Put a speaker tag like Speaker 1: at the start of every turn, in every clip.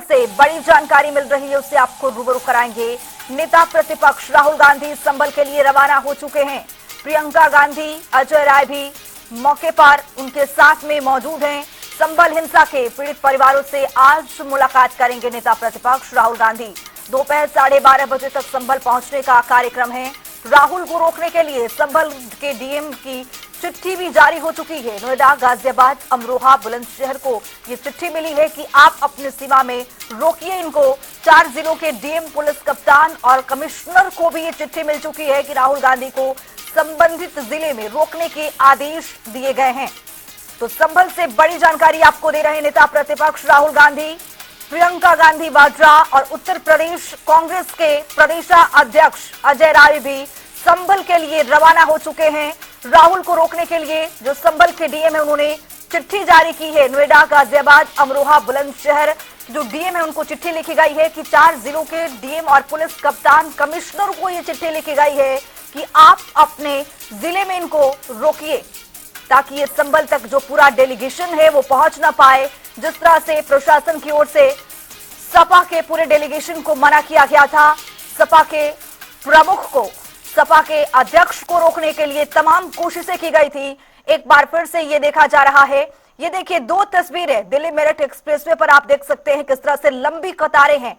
Speaker 1: से बड़ी जानकारी मिल रही है, उससे आपको रूबरू कराएंगे। नेता प्रतिपक्ष राहुल गांधी संभल के लिए रवाना हो चुके हैं। प्रियंका गांधी, अजय राय भी मौके पर उनके साथ में मौजूद हैं। संभल हिंसा के पीड़ित परिवारों से आज मुलाकात करेंगे नेता प्रतिपक्ष राहुल गांधी। दोपहर 12:30 बजे तक संभल पहुंचने का कार्यक्रम है। राहुल को रोकने के लिए संभल के डीएम की चिट्ठी भी जारी हो चुकी है। नोएडा, गाजियाबाद, अमरोहा, बुलंदशहर को ये चिट्ठी मिली है कि आप अपनी सीमा में रोकिए इनको। 4 जिलों के डीएम, पुलिस कप्तान और कमिश्नर को भी ये चिट्ठी मिल चुकी है कि राहुल गांधी को संबंधित जिले में रोकने के आदेश दिए गए हैं। तो संभल से बड़ी जानकारी आपको दे रहे नेता प्रतिपक्ष राहुल गांधी। प्रियंका गांधी वाड्रा और उत्तर प्रदेश कांग्रेस के प्रदेशाध्यक्ष अजय राय भी संभल के लिए रवाना हो चुके हैं। राहुल को रोकने के लिए जो संभल के डीएम है उन्होंने चिट्ठी जारी की है। नोएडा, गाजियाबाद, अमरोहा, बुलंदशहर जो डीएम है उनको चिट्ठी लिखी गई है कि 4 जिलों के डीएम और पुलिस कप्तान, कमिश्नर को ये चिट्ठी लिखी गई है कि आप अपने जिले में इनको रोकिए ताकि ये संभल तक जो पूरा डेलीगेशन है वो पहुंच ना पाए। जिस तरह से प्रशासन की ओर से सपा के पूरे डेलीगेशन को मना किया गया था, सपा के प्रमुख को, सपा के अध्यक्ष को रोकने के लिए तमाम कोशिशें की गई थी। एक बार फिर से ये देखा जा रहा है। ये देखिए 2 तस्वीरें दिल्ली मेरठ एक्सप्रेसवे पर आप देख सकते हैं किस तरह से लंबी कतारें हैं।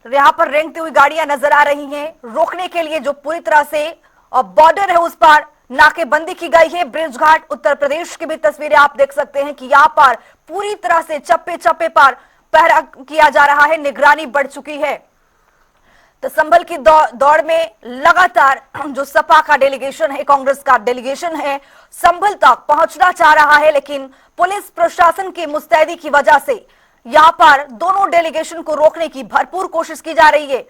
Speaker 1: यहां पर रेंगती हुई गाड़ियां नजर आ रही हैं। रोकने के लिए जो पूरी तरह से बॉर्डर है उस पर नाकेबंदी की गई है। ब्रिज घाट, उत्तर प्रदेश की भी तस्वीरें आप देख सकते हैं कि यहां पर पूरी तरह से चप्पे चप्पे पर पहरा किया जा रहा है, निगरानी बढ़ चुकी है। तो संभल की दौड़ में लगातार जो सपा का डेलीगेशन है, कांग्रेस का डेलीगेशन है, संभल तक पहुंचना चाह रहा है, लेकिन पुलिस प्रशासन की मुस्तैदी की वजह से यहां पर दोनों डेलीगेशन को रोकने की भरपूर कोशिश की जा रही है।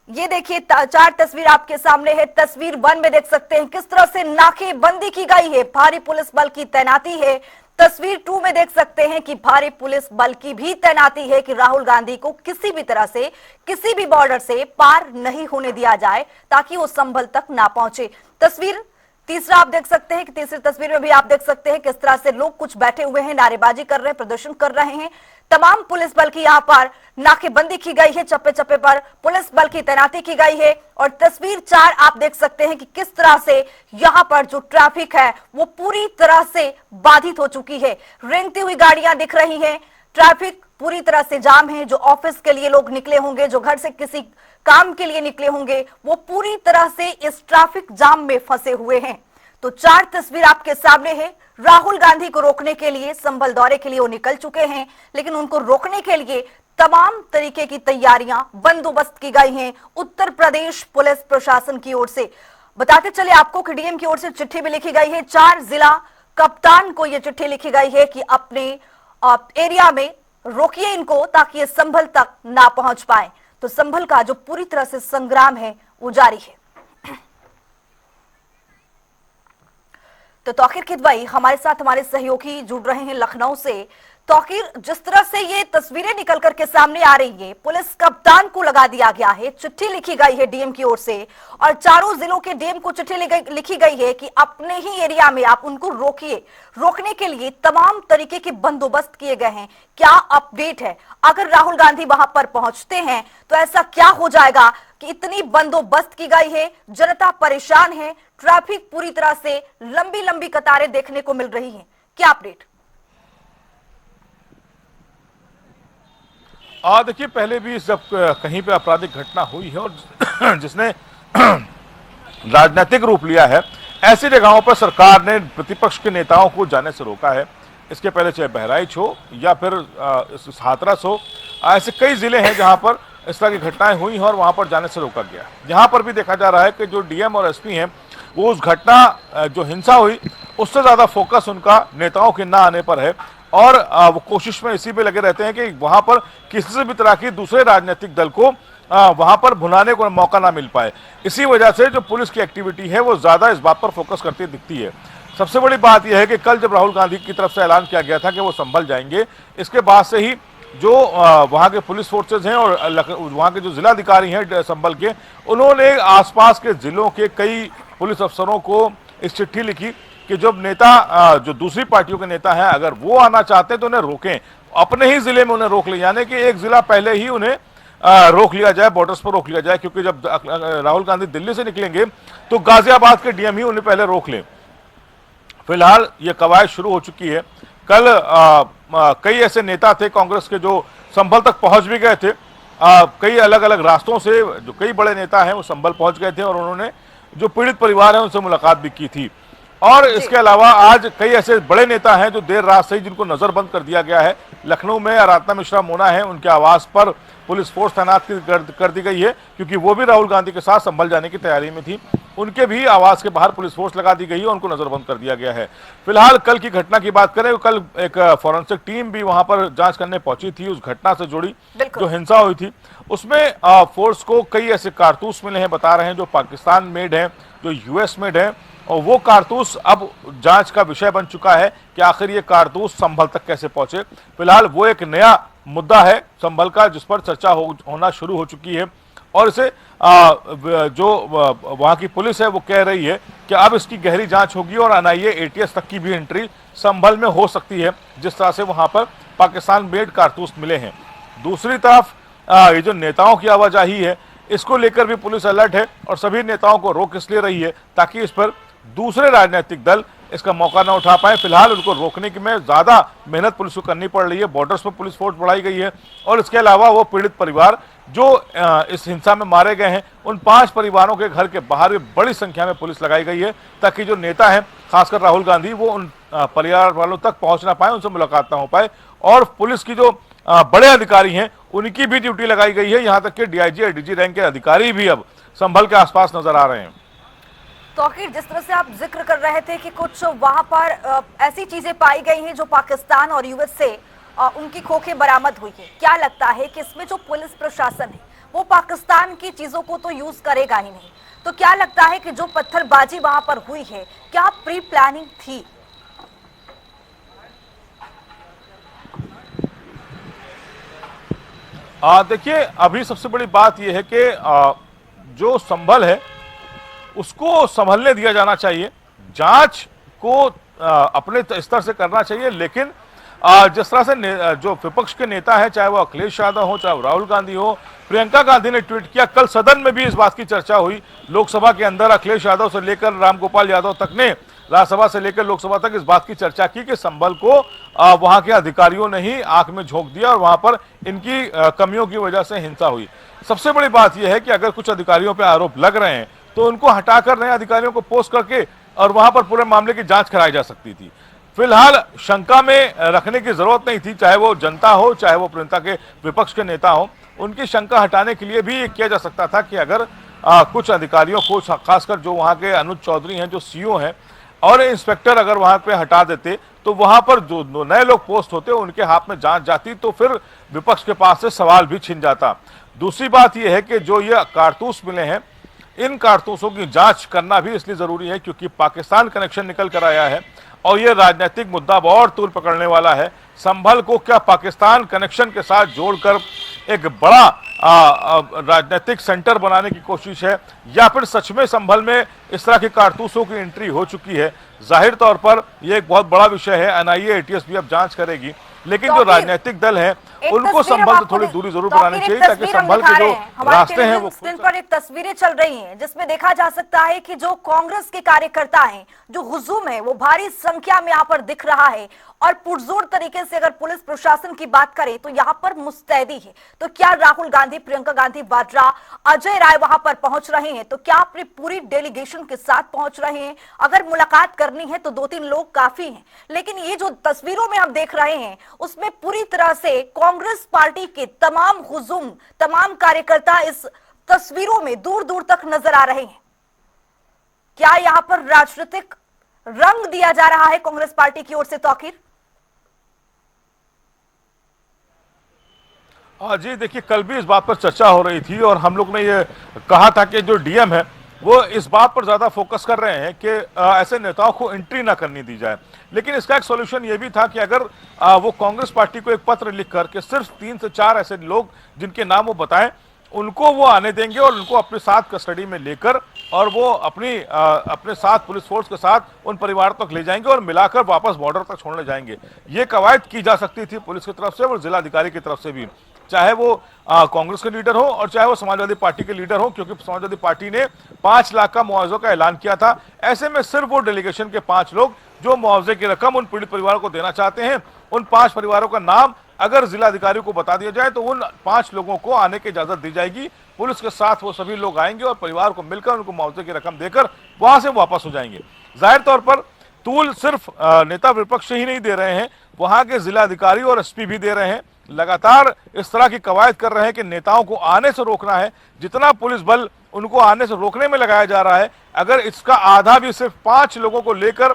Speaker 1: ये देखिए 4 तस्वीर आपके सामने है। तस्वीर 1 में देख सकते हैं किस तरह से नाकेबंदी की गई है, भारी पुलिस बल की तैनाती है। तस्वीर 2 में देख सकते हैं कि भारी पुलिस बल की भी तैनाती है कि राहुल गांधी को किसी भी तरह से, किसी भी बॉर्डर से पार नहीं होने दिया जाए ताकि वो संभल तक ना पहुंचे। तस्वीर तीसरा आप देख सकते हैं कि तीसरी तस्वीर में भी आप देख सकते हैं किस तरह से लोग कुछ बैठे हुए हैं, नारेबाजी कर रहे हैं, प्रदर्शन कर रहे हैं। तमाम पुलिस बल की यहाँ पर नाकेबंदी की गई है, चप्पे चप्पे पर पुलिस बल की तैनाती की गई है। और तस्वीर 4 आप देख सकते हैं कि किस तरह से यहाँ पर जो ट्रैफिक है वो पूरी तरह से बाधित हो चुकी है। रेंगती हुई गाड़ियां दिख रही हैं, ट्रैफिक पूरी तरह से जाम है। जो ऑफिस के लिए लोग निकले होंगे, जो घर से किसी काम के लिए निकले होंगे, वो पूरी तरह से इस ट्रैफिक जाम में फंसे हुए हैं। तो 4 तस्वीर आपके सामने है। राहुल गांधी को रोकने के लिए संभल दौरे के लिए वो निकल चुके हैं, लेकिन उनको रोकने के लिए तमाम तरीके की तैयारियां, बंदोबस्त की गई हैं उत्तर प्रदेश पुलिस प्रशासन की ओर से। बताते चले आपको कि डीएम की ओर से चिट्ठी भी लिखी गई है। 4 जिला कप्तान को यह चिट्ठी लिखी गई है कि अपने एरिया में रोकिए इनको ताकि ये संभल तक ना पहुंच पाए। तो संभल का जो पूरी तरह से संग्राम है वो जारी है। तो तौकीर किदवई हमारे साथ हमारे सहयोगी जुड़ रहे हैं लखनऊ से। तौकीर, जिस तरह से ये तस्वीरें निकल करके सामने आ रही है, पुलिस कप्तान को लगा दिया गया है, चिट्ठी लिखी गई है डीएम की ओर से और 4 जिलों के डीएम को चिट्ठी लिखी गई है कि अपने ही एरिया में आप उनको रोकिए। रोकने के लिए तमाम तरीके के बंदोबस्त किए गए हैं। क्या अपडेट है? अगर राहुल गांधी वहां पर पहुंचते हैं तो ऐसा क्या हो जाएगा कि इतनी बंदोबस्त की गई है, जनता परेशान है, ट्रैफिक पूरी तरह से लंबी लंबी कतारें देखने को मिल रही है। क्या अपडेट?
Speaker 2: देखिए, पहले भी जब कहीं पे आपराधिक घटना हुई है और जिसने राजनीतिक रूप लिया है, ऐसी जगहों पर सरकार ने प्रतिपक्ष के नेताओं को जाने से रोका है। इसके पहले चाहे बहराइच हो या फिर हाथरस हो, ऐसे कई जिले हैं जहां पर इस तरह की घटनाएं हुई हैं और वहां पर जाने से रोका गया। यहाँ पर भी देखा जा रहा है कि जो डीएम और एसपी हैं वो उस घटना जो हिंसा हुई उससे ज्यादा फोकस उनका नेताओं के ना आने पर है और वो कोशिश में इसी पे लगे रहते हैं कि वहां पर किसी से भी तरह की दूसरे राजनीतिक दल को वहां पर भुनाने को मौका ना मिल पाए। इसी वजह से जो पुलिस की एक्टिविटी है वो ज्यादा इस बात पर फोकस करती दिखती है। सबसे बड़ी बात यह है कि कल जब राहुल गांधी की तरफ से ऐलान किया गया था कि वो संभल जाएंगे, इसके बाद से ही जो वहां के पुलिस फोर्सेज हैं और वहां के जो जिलाधिकारी हैं संभल के, उन्होंने आसपास के जिलों के कई पुलिस अफसरों को इस चिट्ठी लिखी कि जब नेता जो दूसरी पार्टियों के नेता हैं अगर वो आना चाहते हैं तो उन्हें रोकें अपने ही जिले में उन्हें रोक लिया, यानी कि एक जिला पहले ही उन्हें रोक लिया जाए, बॉर्डर्स पर रोक लिया जाए, क्योंकि जब राहुल गांधी दिल्ली से निकलेंगे तो गाजियाबाद के डीएम ही उन्हें पहले रोक लें। फिलहाल ये कवायद शुरू हो चुकी है। कल कई ऐसे नेता थे कांग्रेस के जो संभल तक पहुंच भी गए थे। कई अलग अलग रास्तों से जो कई बड़े नेता हैं वो संभल पहुंच गए थे और उन्होंने जो पीड़ित परिवार है उनसे मुलाकात भी की थी। और इसके अलावा आज कई ऐसे बड़े नेता हैं जो देर रात से ही जिनको नजरबंद कर दिया गया है। लखनऊ में आराधना मिश्रा मोना है, उनके आवास पर पुलिस फोर्स तैनात कर दी गई है, क्योंकि वो भी राहुल गांधी के साथ संभल जाने की तैयारी में थी। उनके भी आवास के बाहर पुलिस फोर्स लगा दी गई है, उनको नजरबंद कर दिया गया है। फिलहाल कल की घटना की बात करें, कल एक फॉरेंसिक टीम भी वहां पर जांच करने पहुंची थी उस घटना से जुड़ी जो हिंसा हुई थी। उसमें फोर्स को कई ऐसे कारतूस मिले हैं, बता रहे हैं, जो पाकिस्तान मेड है, जो यूएस मेड है, और वो कारतूस अब जांच का विषय बन चुका है कि आखिर ये कारतूस संभल तक कैसे पहुंचे। फिलहाल वो एक नया मुद्दा है संभल का, जिस पर चर्चा होना शुरू हो चुकी है। और इसे जो वहां की पुलिस है वो कह रही है कि अब इसकी गहरी जांच होगी और एनआईए एटीएस तक की भी एंट्री संभल में हो सकती है, जिस तरह से वहां पर पाकिस्तान मेड कारतूस मिले हैं। दूसरी तरफ ये जो नेताओं की आवाजाही है, इसको लेकर भी पुलिस अलर्ट है और सभी नेताओं को रोक इसलिए रही है ताकि इस पर दूसरे राजनीतिक दल इसका मौका न उठा पाए। फिलहाल उनको रोकने की में ज्यादा मेहनत पुलिस को करनी पड़ रही है। बॉर्डर्स पर पुलिस फोर्स बढ़ाई गई है और इसके अलावा वो पीड़ित परिवार जो इस हिंसा में मारे गए हैं, उन 5 परिवारों के घर के बाहर बड़ी संख्या में पुलिस लगाई गई है, ताकि जो नेता है खासकर राहुल गांधी वो उन परिवार वालों तक पहुंच ना पाए, उनसे मुलाकात ना हो पाए। और पुलिस की जो बड़े अधिकारी हैं उनकी भी ड्यूटी लगाई गई है, यहां तक कि डीआईजी और डीजी रैंक के अधिकारी भी अब संभल के आसपास नजर आ रहे हैं।
Speaker 1: तो आखिर जिस तरह से आप जिक्र कर रहे थे कि कुछ वहां पर ऐसी चीजें पाई गई हैं जो पाकिस्तान और यूएस से उनकी खोखें बरामद हुई है, क्या लगता है कि इसमें जो पुलिस प्रशासन है वो पाकिस्तान की चीजों को तो यूज करेगा ही नहीं, तो क्या लगता है कि जो पत्थरबाजी वहां पर हुई है क्या प्री प्लानिंग थी?
Speaker 2: देखिए, अभी सबसे बड़ी बात यह है कि जो संभल है उसको संभलने दिया जाना चाहिए, जांच को अपने स्तर से करना चाहिए। लेकिन जिस तरह से जो विपक्ष के नेता है, चाहे वो अखिलेश यादव हो, चाहे वो राहुल गांधी हो, प्रियंका गांधी ने ट्वीट किया, कल सदन में भी इस बात की चर्चा हुई। लोकसभा के अंदर अखिलेश यादव से लेकर रामगोपाल यादव तक ने, राज्यसभा से लेकर लोकसभा तक इस बात की चर्चा की कि संभल को वहां के अधिकारियों ने ही आंख में झोंक दिया और वहां पर इनकी कमियों की वजह से हिंसा हुई। सबसे बड़ी बात यह है कि अगर कुछ अधिकारियों पर आरोप लग रहे हैं तो उनको हटाकर नए अधिकारियों को पोस्ट करके और वहां पर पूरे मामले की जांच कराई जा सकती थी। फिलहाल शंका में रखने की जरूरत नहीं थी, चाहे वो जनता हो, चाहे वो प्रियंका के विपक्ष के नेता हो, उनकी शंका हटाने के लिए भी ये किया जा सकता था कि अगर कुछ अधिकारियों को, खासकर जो वहां के अनुज चौधरी हैं, जो सीओ हैं, और इंस्पेक्टर अगर वहां पे हटा देते तो वहां पर जो नए लोग पोस्ट होते उनके हाथ में जांच जाती, तो फिर विपक्ष के पास से सवाल भी छिन जाता। दूसरी बात यह है कि जो ये कारतूस मिले हैं, इन कारतूसों की जांच करना भी इसलिए जरूरी है क्योंकि पाकिस्तान कनेक्शन निकल कर आया है और यह राजनीतिक मुद्दा और तूल पकड़ने वाला है। संभल को क्या पाकिस्तान कनेक्शन के साथ जोड़कर एक बड़ा राजनीतिक सेंटर बनाने की कोशिश है, या फिर सच में संभल में इस तरह के कारतूसों की एंट्री हो चुकी है? जाहिर तौर पर यह एक बहुत बड़ा विषय है, एनआईए एटीएस भी अब जांच करेगी, लेकिन जो राजनीतिक दल है उनको संभल से थोड़ी दूरी जरूर बनानी चाहिए ताकि संभल के जो रास्ते हैं वो
Speaker 1: स्क्रीन पर एक तस्वीरें चल रही हैं जिसमें देखा जा सकता है कि जो कांग्रेस के कार्यकर्ता हैं, जो हुजूम है वो भारी संख्या में यहाँ पर दिख रहा है और पुरजोर तरीके से अगर पुलिस प्रशासन की बात करें तो यहाँ पर मुस्तैदी है। तो क्या राहुल गांधी, प्रियंका गांधी वाड्रा, अजय राय वहां पर पहुंच रहे हैं? तो क्या अपनी पूरी डेलीगेशन के साथ पहुंच रहे हैं? अगर मुलाकात करनी है तो 2-3 लोग काफी हैं, लेकिन ये जो तस्वीरों में हम देख रहे हैं उसमें पूरी तरह से कांग्रेस पार्टी के तमाम हुजूम, तमाम कार्यकर्ता इस तस्वीरों में दूर दूर तक नजर आ रहे हैं। क्या यहां पर राजनीतिक रंग दिया जा रहा है कांग्रेस पार्टी की ओर से? तौकीर
Speaker 2: जी देखिए, कल भी इस बात पर चर्चा हो रही थी और हम लोग ने ये कहा था कि जो डीएम है वो इस बात पर ज्यादा फोकस कर रहे हैं कि ऐसे नेताओं को एंट्री ना करनी दी जाए। लेकिन इसका एक सॉल्यूशन ये भी था कि अगर वो कांग्रेस पार्टी को एक पत्र लिख कर के सिर्फ 3 से 4 ऐसे लोग जिनके नाम वो बताएं उनको वो आने देंगे और उनको अपने साथ कस्टडी में लेकर और वो अपने साथ पुलिस फोर्स के साथ उन परिवार तक ले जाएंगे और मिलाकर वापस बॉर्डर तक छोड़ने जाएंगे। ये कवायद की जा सकती थी पुलिस की तरफ से और जिलाधिकारी की तरफ से भी, चाहे वो कांग्रेस के लीडर हो और चाहे वो समाजवादी पार्टी के लीडर हो, क्योंकि समाजवादी पार्टी ने 5 लाख का मुआवजे का ऐलान किया था। ऐसे में सिर्फ वो डेलीगेशन के 5 लोग जो मुआवजे की रकम उन पीड़ित परिवारों को देना चाहते हैं, उन 5 परिवारों का नाम अगर जिलाधिकारी को बता दिया जाए तो उन 5 लोगों को आने की इजाजत दी जाएगी। पुलिस के साथ वो सभी लोग आएंगे और परिवार को मिलकर उनको मुआवजे की रकम देकर वहां से वापस हो जाएंगे। जाहिर तौर पर तूल सिर्फ नेता विपक्ष ही नहीं दे रहे हैं, वहां के जिलाधिकारी और एसपी भी दे रहे हैं। लगातार इस तरह की कवायद कर रहे हैं कि नेताओं को आने से रोकना है। जितना पुलिस बल उनको आने से रोकने में लगाया जा रहा है, अगर इसका आधा भी सिर्फ 5 लोगों को लेकर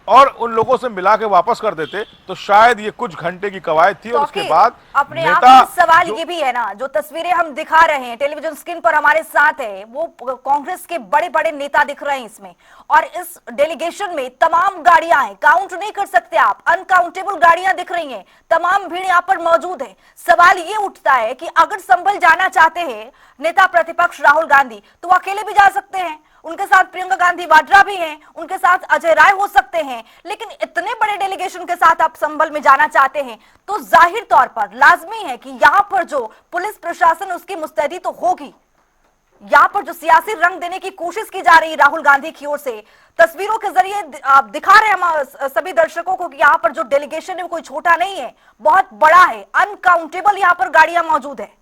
Speaker 2: और उन लोगों से मिला के वापस कर देते तो शायद ये कुछ घंटे की कवायद थी। और उसके बाद
Speaker 1: अपने आप में सवाल ये भी है ना, जो तस्वीरें हम दिखा रहे हैं टेलीविजन स्क्रीन पर हमारे साथ है, वो कांग्रेस के बड़े बड़े नेता दिख रहे हैं इसमें, और इस डेलीगेशन में तमाम गाड़ियां हैं, काउंट नहीं कर सकते आप, अनकाउंटेबल गाड़ियां दिख रही हैं, तमाम भीड़ यहाँ पर मौजूद है। सवाल ये उठता है कि अगर संभल जाना चाहते हैं नेता प्रतिपक्ष राहुल गांधी तो वो अकेले भी जा सकते हैं, उनके साथ प्रियंका गांधी वाड्रा भी हैं, उनके साथ अजय राय हो सकते हैं, लेकिन इतने बड़े डेलीगेशन के साथ आप संभल में जाना चाहते हैं तो जाहिर तौर पर लाजमी है कि यहाँ पर जो पुलिस प्रशासन उसकी मुस्तैदी तो होगी। यहाँ पर जो सियासी रंग देने की कोशिश की जा रही है राहुल गांधी की ओर से, तस्वीरों के जरिए आप दिखा रहे हैं हम सभी दर्शकों को कि यहाँ पर जो डेलीगेशन है वो कोई छोटा नहीं है, बहुत बड़ा है, अनकाउंटेबल यहाँ पर गाड़ियां मौजूद है।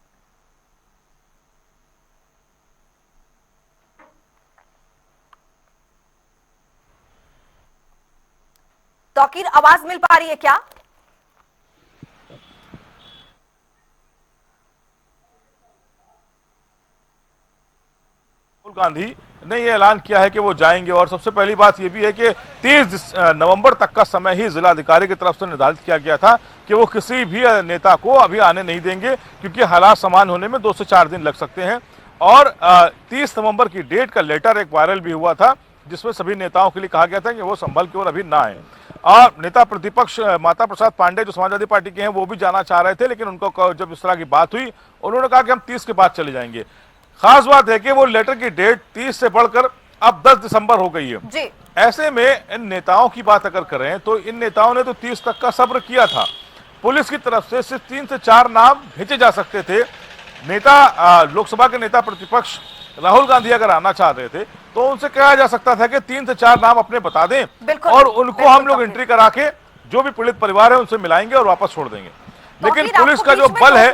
Speaker 1: तौकीर, आवाज मिल पा रही है क्या?
Speaker 2: राहुल गांधी ने ये ऐलान किया है कि वो जाएंगे और सबसे पहली बात ये भी है कि 30 नवंबर तक का समय ही जिलाधिकारी की तरफ से निर्धारित किया गया था कि वो किसी भी नेता को अभी आने नहीं देंगे, क्योंकि हालात समान होने में 2 से 4 दिन लग सकते हैं। और 30 नवंबर की डेट का लेटर एक वायरल भी हुआ था जिसमें सभी नेताओं के लिए कहा गया था कि वो संभल की ओर अभी ना आए। और नेता प्रतिपक्ष माता प्रसाद पांडे जो समाजवादी पार्टी के हैं वो भी जाना चाह रहे थे, लेकिन उनको जब इस तरह की बात हुई उन्होंने कहा कि हम 30 के बाद चले जाएंगे। खास बात है कि वो लेटर की डेट 30 से बढ़कर अब 10 दिसंबर हो गई है जी। ऐसे में इन नेताओं की बात अगर करें तो इन नेताओं ने तो 30 तक का सब्र किया था। पुलिस की तरफ से सिर्फ 3 से 4 नाम भेजे जा सकते थे। नेता लोकसभा के नेता प्रतिपक्ष राहुल गांधी अगर आना चाह रहे थे तो उनसे कहा जा सकता था कि 3 से 4 नाम अपने बता दें और उनको हम लोग एंट्री करा के जो भी पीड़ित परिवार है उनसे मिलाएंगे और वापस छोड़ देंगे। लेकिन पुलिस का जो बल है,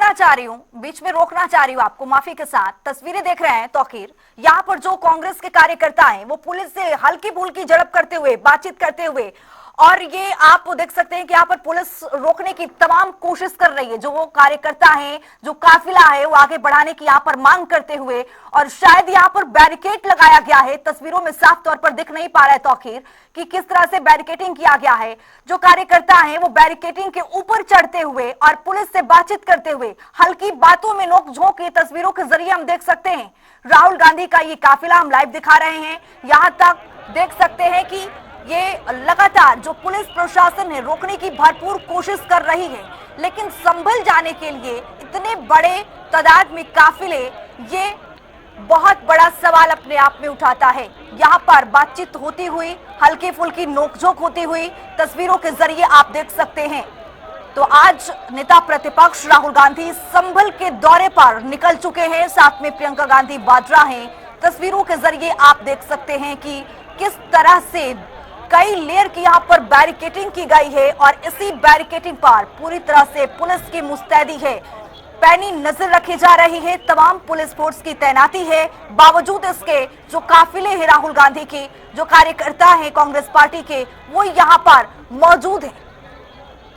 Speaker 1: बीच में रोकना चाह रही हूँ आपको माफी के साथ, तस्वीरें देख रहे हैं तौकीर, यहाँ पर जो कांग्रेस के कार्यकर्ता हैं वो पुलिस से हल्की फुल्की झड़प करते हुए, बातचीत करते हुए, और ये आप देख सकते हैं कि यहाँ पर पुलिस रोकने की तमाम कोशिश कर रही है। जो वो कार्यकर्ता हैं, जो काफिला है वो आगे बढ़ाने की यहाँ पर मांग करते हुए, और शायद यहाँ पर बैरिकेड लगाया गया है। तस्वीरों में साफ तौर पर दिख नहीं पा रहा है तौकीर कि किस तरह से बैरिकेडिंग किया गया है। जो कार्यकर्ता हैं वो बैरिकेडिंग के ऊपर चढ़ते हुए और पुलिस से बातचीत करते हुए, हल्की बातों में नोक-झोंक ये तस्वीरों के जरिए हम देख सकते हैं। राहुल गांधी का ये काफिला हम लाइव दिखा रहे हैं। यहाँ तक देख सकते हैं कि ये लगातार जो पुलिस प्रशासन है रोकने की भरपूर कोशिश कर रही है, लेकिन संभल जाने के लिए इतने बड़े तादाद में काफिले, ये बहुत बड़ा सवाल अपने आप में उठाता है। यहाँ पर बातचीत होती हुई, हल्की फुल्की नोकझोंक होती हुई तस्वीरों के जरिए आप देख सकते हैं। तो आज नेता प्रतिपक्ष राहुल गांधी संभल के दौरे पर निकल चुके हैं, साथ में प्रियंका गांधी वाड्रा हैं। तस्वीरों के जरिए आप देख सकते हैं कि किस तरह से कई लेयर की यहाँ पर बैरिकेडिंग की गई है और इसी बैरिकेडिंग पर पूरी तरह से पुलिस की मुस्तैदी है, पैनी नजर रखी जा रही है, तमाम पुलिस फोर्स की तैनाती है। बावजूद इसके जो काफिले हैं राहुल गांधी के, जो कार्यकर्ता हैं कांग्रेस पार्टी के, वो यहाँ पर मौजूद हैं।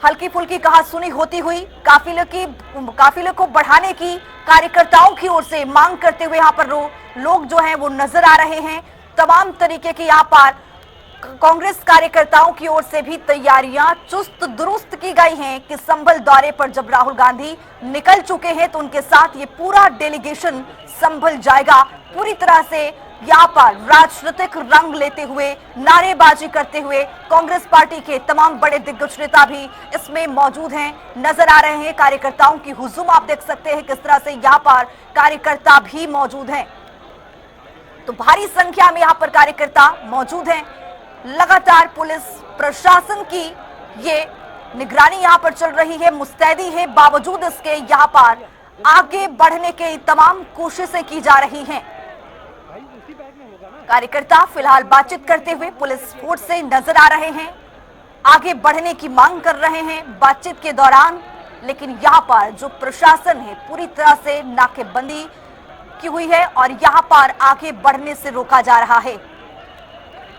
Speaker 1: हल्की फुल्की कहा सुनी होती हुई काफिले को बढ़ाने की कार्यकर्ताओं की ओर से मांग करते हुए यहाँ पर लोग जो हैं वो नजर आ रहे हैं। तमाम तरीके की यहाँ पर कांग्रेस कार्यकर्ताओं की ओर से भी तैयारियां चुस्त दुरुस्त की गई हैं कि संभल दौरे पर जब राहुल गांधी निकल चुके हैं तो उनके साथ ये पूरा डेलीगेशन संभल जाएगा। पूरी तरह से यहाँ पर राजनीतिक रंग लेते हुए, नारेबाजी करते हुए कांग्रेस पार्टी के तमाम बड़े दिग्गज नेता भी इसमें मौजूद हैं, नजर आ रहे हैं। कार्यकर्ताओं की हुजूम आप देख सकते हैं किस तरह से यहाँ पर कार्यकर्ता भी मौजूद हैं। तो भारी संख्या में यहाँ पर कार्यकर्ता मौजूद हैं। लगातार पुलिस प्रशासन की ये निगरानी यहाँ पर चल रही है, मुस्तैदी है। बावजूद इसके यहाँ पर आगे बढ़ने के तमाम कोशिशें की जा रही हैं। कार्यकर्ता फिलहाल बातचीत करते हुए पुलिस फोर्स से नजर आ रहे हैं, आगे बढ़ने की मांग कर रहे हैं बातचीत के दौरान। लेकिन यहाँ पर जो प्रशासन है पूरी तरह से नाकेबंदी की हुई है और यहाँ पर आगे बढ़ने से रोका जा रहा है।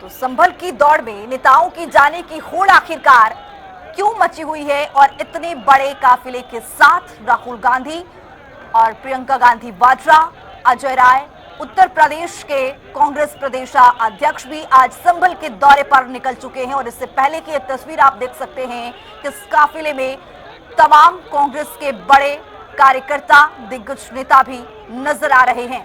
Speaker 1: तो संभल की दौड़ में नेताओं की जाने की होड़ आखिरकार क्यों मची हुई है और इतने बड़े काफिले के साथ राहुल गांधी और प्रियंका गांधी वाड्रा, अजय राय, उत्तर प्रदेश के कांग्रेस प्रदेश अध्यक्ष भी आज संभल के दौरे पर निकल चुके हैं। और इससे पहले की तस्वीर आप देख सकते हैं कि इस काफिले में तमाम कांग्रेस के बड़े कार्यकर्ता, दिग्गज नेता भी नजर आ रहे हैं।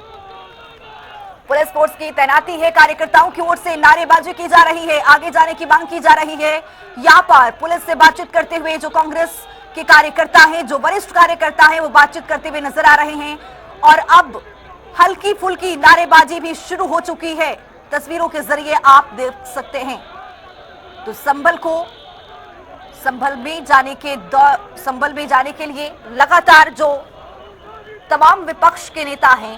Speaker 1: पुलिस फोर्स की तैनाती है, कार्यकर्ताओं की ओर से नारेबाजी की जा रही है, आगे जाने की मांग की जा रही है। यहाँ पर पुलिस से बातचीत करते हुए जो कांग्रेस के कार्यकर्ता हैं, जो वरिष्ठ कार्यकर्ता हैं, वो बातचीत करते हुए नजर आ रहे हैं। और अब हल्की फुल्की नारेबाजी भी शुरू हो चुकी है, तस्वीरों के जरिए आप देख सकते हैं। तो संभल में जाने के लिए लगातार जो तमाम विपक्ष के नेता हैं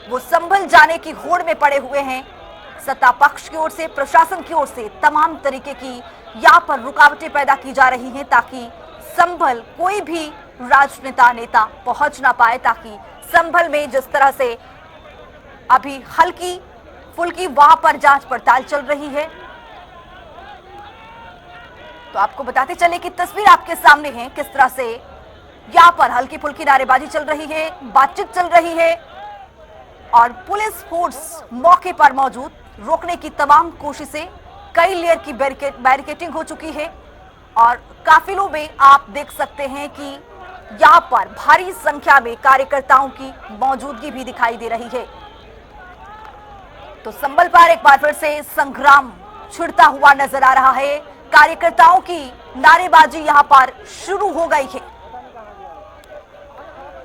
Speaker 1: वो संभल जाने की होड़ में पड़े हुए हैं। सत्ता पक्ष की ओर से, प्रशासन की ओर से तमाम तरीके की यहाँ पर रुकावटें पैदा की जा रही हैं ताकि संभल कोई भी नेता पहुंच ना पाए, ताकि संभल में जिस तरह से अभी हल्की फुल्की वहां पर जांच पड़ताल चल रही है। तो आपको बताते चले कि तस्वीर आपके सामने है किस तरह से यहाँ पर हल्की फुल्की नारेबाजी चल रही है, बातचीत चल रही है और पुलिस फोर्स मौके पर मौजूद, रोकने की तमाम कोशिशें, कई लेयर की बैरिकेडिंग हो चुकी है। और काफिलों में आप देख सकते हैं कि यहाँ पर भारी संख्या में कार्यकर्ताओं की मौजूदगी भी दिखाई दे रही है। तो संभल पर एक बार फिर से संग्राम छिड़ता हुआ नजर आ रहा है। कार्यकर्ताओं की नारेबाजी यहाँ पर शुरू हो गई है।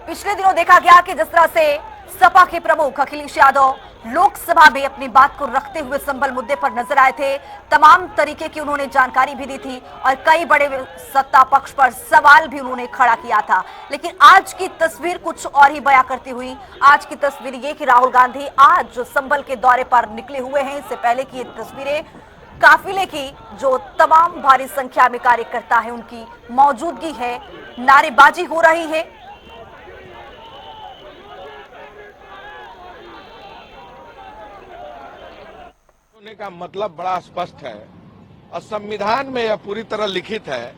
Speaker 1: पिछले दिनों देखा गया कि जिस तरह से सपा के प्रमुख अखिलेश यादव लोकसभा में अपनी बात को रखते हुए संभल मुद्दे पर नजर आए थे, तमाम तरीके की उन्होंने जानकारी भी दी थी और कई बड़े सत्ता पक्ष पर सवाल भी उन्होंने खड़ा किया था। लेकिन आज की तस्वीर कुछ और ही बयां करती हुई, आज की तस्वीर ये कि राहुल गांधी आज जो संभल के दौरे पर निकले हुए हैं, इससे पहले की तस्वीरें काफिले की जो तमाम भारी संख्या में कार्यकर्ता है उनकी मौजूदगी है, नारेबाजी हो रही है।
Speaker 3: का मतलब बड़ा स्पष्ट है और संविधान में यह पूरी तरह लिखित है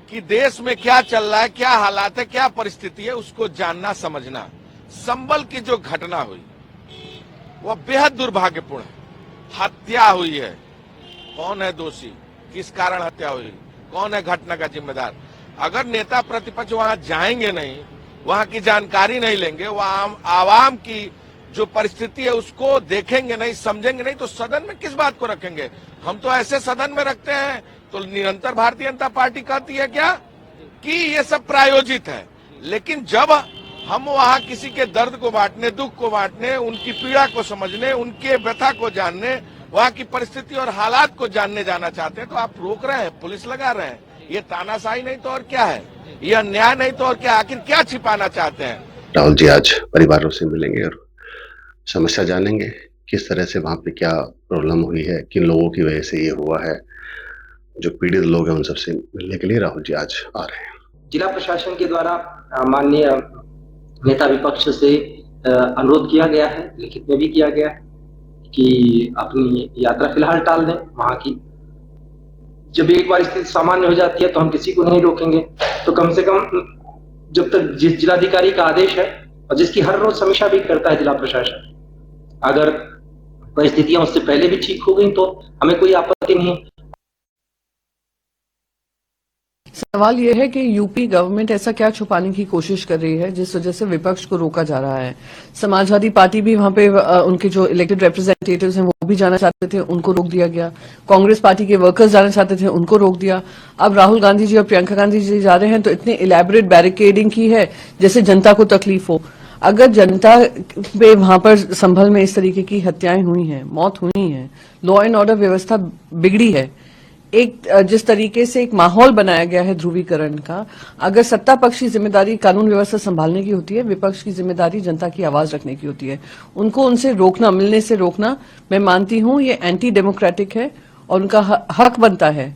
Speaker 3: कि देश में क्या चल रहा है, क्या हालात है, क्या परिस्थिति है, उसको जानना समझना। संभल की जो घटना हुई वह बेहद दुर्भाग्यपूर्ण है। हत्या हुई है, कौन है दोषी, किस कारण हत्या हुई, कौन है घटना का जिम्मेदार। अगर नेता प्रतिपक्ष वहां जाएंगे नहीं, वहां की जानकारी नहीं लेंगे, वहां आवाम की जो परिस्थिति है उसको देखेंगे नहीं, समझेंगे नहीं, तो सदन में किस बात को रखेंगे। हम तो ऐसे सदन में रखते हैं तो निरंतर भारतीय जनता पार्टी कहती है क्या कि ये सब प्रायोजित है। लेकिन जब हम वहां किसी के दर्द को बांटने, दुख को बांटने, उनकी पीड़ा को समझने, उनके व्यथा को जानने, वहां की परिस्थिति और हालात को जानने जाना चाहते हैं तो आप रोक रहे हैं, पुलिस लगा रहे हैं। ये तानाशाही नहीं तो और क्या है, ये अन्याय नहीं तो और क्या। आखिर क्या छिपाना चाहते हैं।
Speaker 4: राहुल जी आज परिवारों से मिलेंगे और समस्या जानेंगे, किस तरह से वहां पे क्या प्रॉब्लम हुई है, किन लोगों की वजह से ये हुआ है, जो पीड़ित लोग हैं उन सबसे मिलने के लिए राहुल जी आज आ रहे हैं।
Speaker 5: जिला प्रशासन के द्वारा माननीय नेता विपक्ष से अनुरोध किया गया है, लिखित में भी किया गया है कि अपनी यात्रा फिलहाल टाल दें वहां की। जब एक बार स्थिति सामान्य हो जाती है तो हम किसी को नहीं रोकेंगे, तो कम से कम जब तक जिस जिलाधिकारी का आदेश है और जिसकी हर रोज समीक्षा भी करता है जिला प्रशासन, अगर परिस्थितियां उससे पहले भी ठीक हो गई तो हमें कोई आपत्ति नहीं।
Speaker 6: सवाल यह है कि यूपी गवर्नमेंट ऐसा क्या छुपाने की कोशिश कर रही है जिस वजह से विपक्ष को रोका जा रहा है। समाजवादी पार्टी भी वहां पे उनके जो इलेक्टेड रिप्रेजेंटेटिव्स हैं वो भी जाना चाहते थे, उनको रोक दिया गया। कांग्रेस पार्टी के वर्कर्स जाना चाहते थे, उनको रोक दिया। अब राहुल गांधी जी और प्रियंका गांधी जी जा रहे हैं तो इतनी इलेबोरेट बैरिकेडिंग की है जैसे जनता को तकलीफ हो। अगर जनता पे वहां पर संभल में इस तरीके की हत्याएं हुई हैं, मौत हुई है, लॉ एंड ऑर्डर व्यवस्था बिगड़ी है, एक जिस तरीके से एक माहौल बनाया गया है ध्रुवीकरण का, अगर सत्ता पक्ष की जिम्मेदारी कानून व्यवस्था संभालने की होती है, विपक्ष की जिम्मेदारी जनता की आवाज रखने की होती है। उनको उनसे रोकना, मिलने से रोकना, मैं मानती हूं ये एंटी डेमोक्रेटिक है और उनका हक बनता है